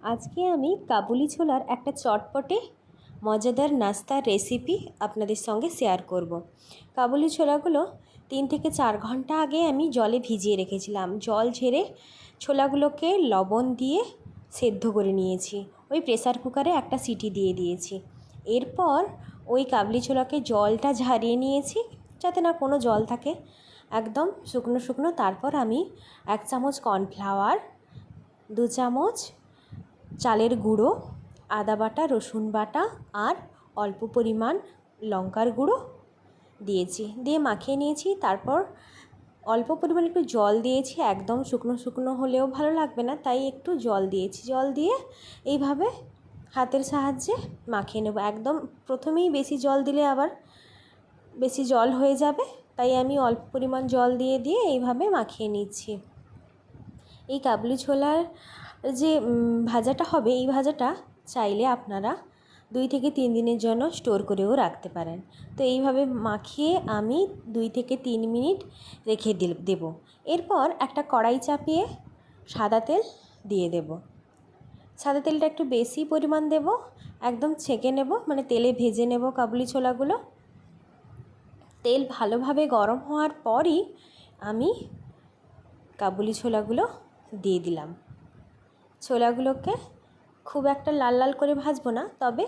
আজকে আমি কাবুলি ছোলার একটা চটপটে মজাদার নাস্তার রেসিপি আপনাদের সঙ্গে শেয়ার করব। কাবুলি ছোলাগুলো 3 থেকে 4 ঘন্টা আগে আমি জলে ভিজিয়ে রেখেছিলাম। জল ঝেড়ে ছোলাগুলোকে লবণ দিয়ে সেদ্ধ করে নিয়েছি। ওই প্রেসার কুকারে একটা সিটি দিয়ে দিয়েছি। এরপর ওই কাবুলি ছোলাকে জলটা ঝারিয়ে নিয়েছি, যাতে না কোনো জল থাকে, একদম শুকনো শুকনো। তারপর আমি 1 চামচ কর্নফ্লাওয়ার, 2 চামচ চালের গুঁড়ো, আদা বাটা, রসুন বাটা আর অল্প পরিমাণ লঙ্কার গুঁড়ো দিয়েছি, দিয়ে মাখিয়ে নিয়েছি। তারপর অল্প পরিমাণ একটু জল দিয়েছি, একদম শুকনো শুকনো হলেও ভালো লাগবে না, তাই একটু জল দিয়েছি। জল দিয়ে এইভাবে হাতের সাহায্যে মাখিয়ে নেব। একদম প্রথমেই বেশি জল দিলে আবার বেশি জল হয়ে যাবে, তাই আমি অল্প পরিমাণ জল দিয়ে এইভাবে মাখিয়ে নিচ্ছি। এই কাবুলি ছোলার যে ভাজাটা হবে, এই ভাজাটা চাইলে আপনারা 2 থেকে 3 দিনের জন্য স্টোর করেও রাখতে পারেন। তো এইভাবে মাখিয়ে আমি 2 থেকে 3 মিনিট রেখে দেব। এরপর একটা কড়াই চাপিয়ে সাদা তেল দিয়ে দেব। সাদা তেলটা একটু বেশি পরিমাণ দেব, একদম ছেঁকে নেব, মানে তেলে ভেজে নেব কাবুলি ছোলাগুলো। তেল ভালোভাবে গরম হওয়ার পরই আমি কাবুলি ছোলাগুলো দিয়ে দিলাম। ছোলাগুলোকে খুব একটা লাল লাল করে ভাজবো না, তবে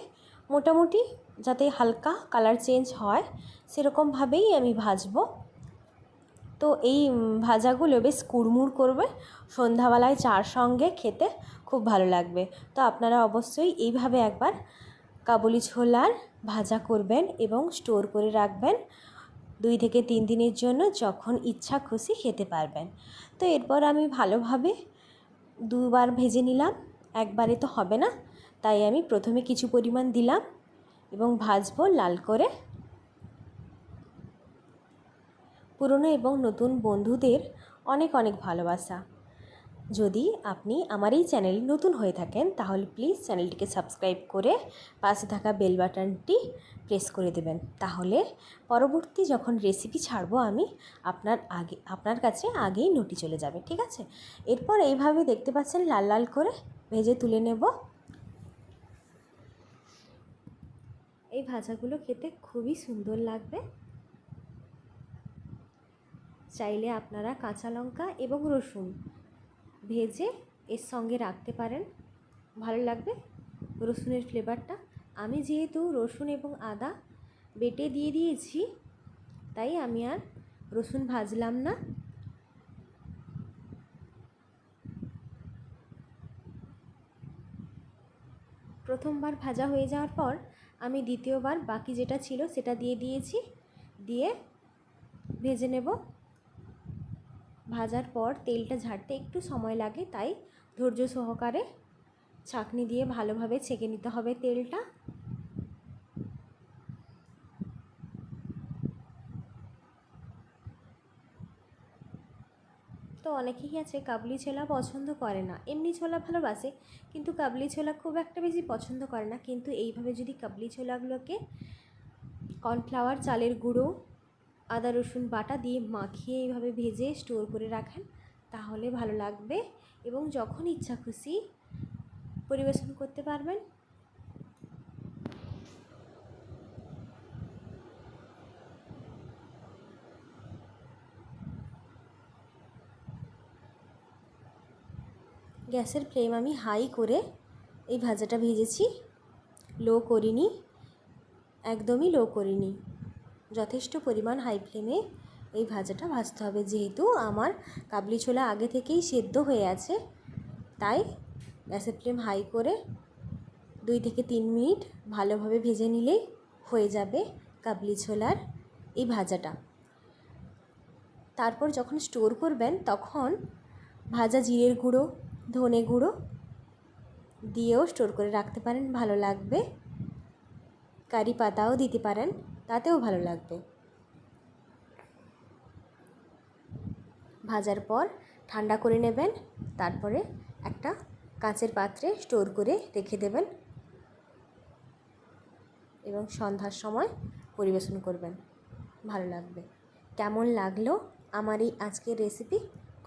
মোটামুটি যাতে হালকা কালার চেঞ্জ হয় সেরকমভাবেই আমি ভাজবো। তো এই ভাজাগুলো বেশ কুড়মুড় করবে, সন্ধ্যাবেলায় চার সঙ্গে খেতে খুব ভালো লাগবে। তো আপনারা অবশ্যই এইভাবে একবার কাবুলি ছোলার ভাজা করবেন এবং স্টোর করে রাখবেন 2 থেকে 3 দিনের জন্য, যখন ইচ্ছা খুশি খেতে পারবেন। তো এরপর আমি ভালোভাবে 2 বার ভেজে নিলাম, একবারে তো হবে না, তাই আমি প্রথমে কিছু পরিমাণ দিলাম এবং ভাজবো লাল করে। পুরনো এবং নতুন বন্ধুদের অনেক অনেক ভালোবাসা। যদি আপনি আমার এই চ্যানেলে নতুন হয়ে থাকেন, তাহলে প্লিজ চ্যানেলটিকে সাবস্ক্রাইব করে পাশে থাকা বেল বাটনটি প্রেস করে দেবেন। তাহলে পরবর্তী যখন রেসিপি ছাড়বো আমি আপনার কাছে আগেই নোটি চলে যাবে, ঠিক আছে? এরপর এইভাবে দেখতে পাচ্ছেন লাল লাল করে ভেজে তুলে নেব। এই ভাজাগুলো খেতে খুবই সুন্দর লাগবে। চাইলে আপনারা কাঁচা লঙ্কা এবং রসুন ভেজে এর সঙ্গে রাখতে পারেন, ভালো লাগবে রসুনের ফ্লেভারটা। আমি যেহেতু রসুন এবং আদা বেটে দিয়ে দিয়েছি, তাই আমি আর রসুন ভাজলাম না। প্রথমবার ভাজা হয়ে যাওয়ার পর আমি দ্বিতীয়বার বাকি যেটা ছিল সেটা দিয়ে দিয়েছি, দিয়ে ভেজে নেব। ভাজার পর তেলটা ঝাড়তে একটু সময় লাগে, তাই ধৈর্য সহকারে ছাঁকনি দিয়ে ভালোভাবে ছেঁকে নিতে হবে তেলটা। তো অনেকেই আছে কাবুলি ছোলা পছন্দ করে না, এমনি ছোলা ভালোবাসে, কিন্তু কাবুলি ছোলা খুব একটা বেশি পছন্দ করে না। কিন্তু এইভাবে যদি কাবুলি ছোলাগুলোকে কর্নফ্লাওয়ার, চালের গুঁড়ো, আদা রসুন বাটা দিয়ে মাখিয়ে এইভাবে ভেজে স্টোর করে রাখেন, তাহলে ভালো লাগবে এবং যখন ইচ্ছা খুশি পরিবেশন করতে পারবেন। গ্যাসের ফ্লেম আমি হাই করে এই ভাজাটা ভেজেছি, লো করিনি, একদমই লো করিনি। যথেষ্ট পরিমাণ হাই ফ্লেমে এই ভাজাটা ভাজতে হবে। যেহেতু আমার কাবলি ছোলা আগে থেকেই সেদ্ধ হয়ে আছে, তাই গ্যাসের ফ্লেম হাই করে 2 থেকে 3 মিনিট ভালোভাবে ভেজে নিলেই হয়ে যাবে কাবলি ছোলার এই ভাজাটা। তারপর যখন স্টোর করবেন, তখন ভাজা জিরের গুঁড়ো, ধনে গুঁড়ো দিয়েও স্টোর করে রাখতে পারেন, ভালো লাগবে। কারি পাতাও দিতে পারেন, তাতেও ভালো লাগবে। ভাজার পর ঠান্ডা করে নেবেন, তারপরে একটা কাঁচের পাত্রে স্টোর করে রেখে দেবেন এবং সন্ধ্যার সময় পরিবেশন করবেন, ভালো লাগবে। কেমন লাগলো আমার এই আজকের রেসিপি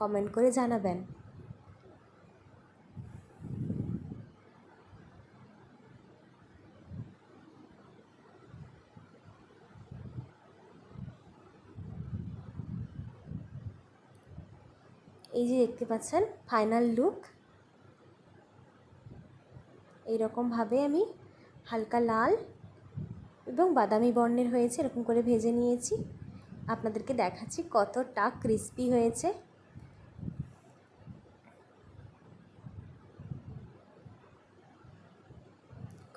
কমেন্ট করে জানাবেন। এই যে দেখতে পাচ্ছেন ফাইনাল লুক। এইরকমভাবে আমি হালকা লাল এবং বাদামি বর্ণের হয়েছে, এরকম করে ভেজে নিয়েছি। আপনাদেরকে দেখাচ্ছি কতটা ক্রিস্পি হয়েছে।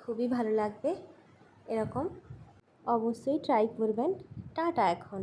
খুবই ভালো লাগবে এরকম, অবশ্যই ট্রাই করবেন। টাটা এখন।